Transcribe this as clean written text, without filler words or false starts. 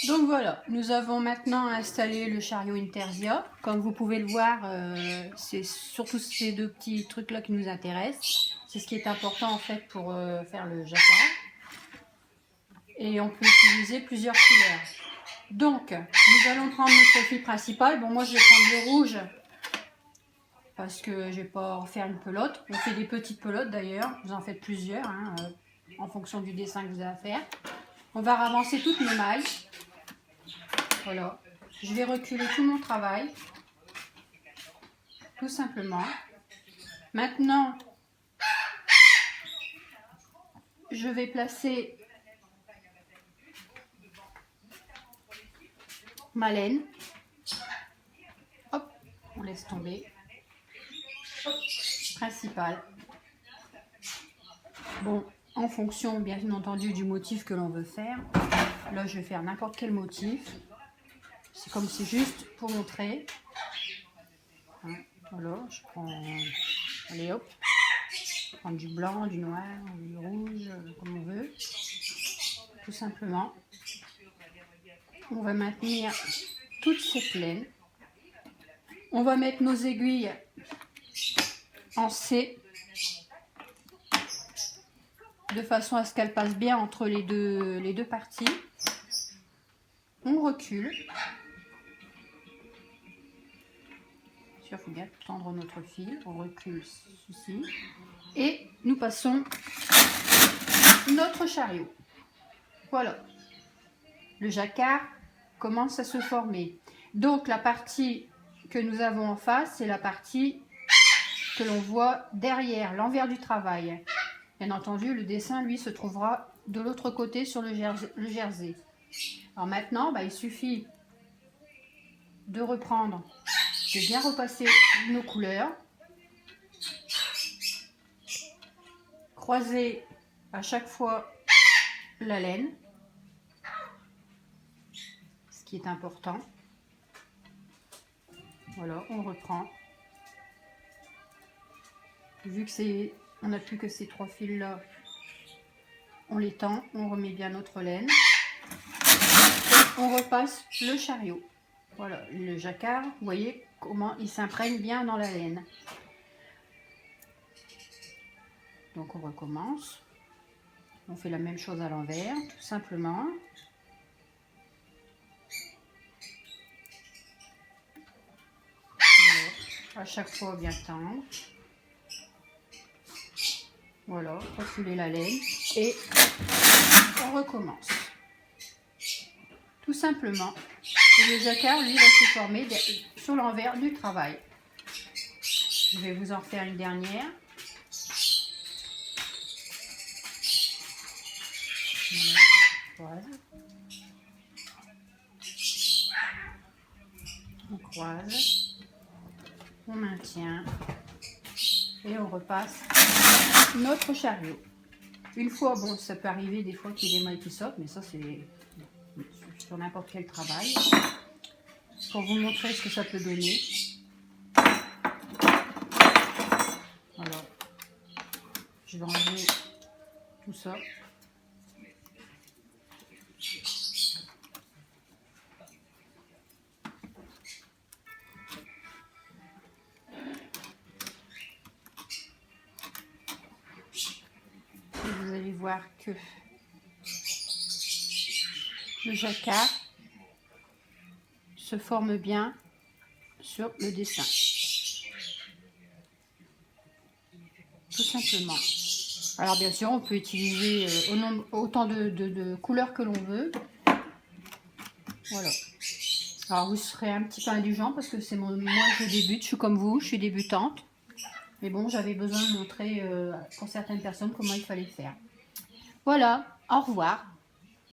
Donc voilà, nous avons maintenant installé le chariot Intersia. Comme vous pouvez le voir, c'est surtout ces deux petits trucs là qui nous intéressent. C'est ce qui est important en fait pour faire le jacquard. Et on peut utiliser plusieurs couleurs. Donc, nous allons prendre notre fil principal. Bon, moi je vais prendre le rouge parce que je vais pas en faire une pelote. On fait des petites pelotes d'ailleurs, vous en faites plusieurs hein, en fonction du dessin que vous avez à faire. On va ramasser toutes mes mailles. Voilà, je vais reculer tout mon travail, tout simplement. Maintenant, je vais placer ma laine. Hop, on laisse tomber. Hop, principal. Bon, en fonction bien entendu du motif que l'on veut faire. Là, je vais faire n'importe quel motif. C'est comme c'est juste pour montrer. Hein, voilà, je prends, allez hop, je prends du blanc, du noir, du rouge, comme on veut. Tout simplement. On va maintenir toute cette laine. On va mettre nos aiguilles en C de façon à ce qu'elles passent bien entre les deux parties. On recule. Il faut bien tendre notre fil. On recule ceci. Et nous passons notre chariot. Voilà. Le jacquard commence à se former. Donc la partie que nous avons en face, c'est la partie que l'on voit derrière, l'envers du travail. Bien entendu, le dessin, lui, se trouvera de l'autre côté sur le jersey. Alors maintenant, il suffit de reprendre, de bien repasser nos couleurs, croiser à chaque fois la laine, ce qui est important. Voilà, on reprend. Vu que on n'a plus que ces trois fils là, on les tend, on remet bien notre laine, on repasse le chariot. Voilà, le jacquard, vous voyez comment il s'imprègne bien dans la laine. Donc on recommence. On fait la même chose à l'envers, tout simplement. Voilà, à chaque fois bien tendre. Voilà, reculer la laine et on recommence. Tout simplement. Et le jacquard, lui, va se former sur l'envers du travail. Je vais vous en faire une dernière. Voilà, on croise, on maintient et on repasse notre chariot. Une fois, bon, ça peut arriver des fois qu'il y ait des mailles qui sortent, mais ça c'est sur n'importe quel travail. Pour vous montrer ce que ça peut donner. Alors, je vais enlever tout ça. Et vous allez voir que le jacquard se forme bien sur le dessin. Tout simplement. Alors bien sûr, on peut utiliser autant de couleurs que l'on veut. Voilà. Alors vous serez un petit peu indulgent parce que c'est moi je débute, je suis comme vous, je suis débutante. Mais bon, j'avais besoin de montrer pour certaines personnes comment il fallait faire. Voilà, au revoir.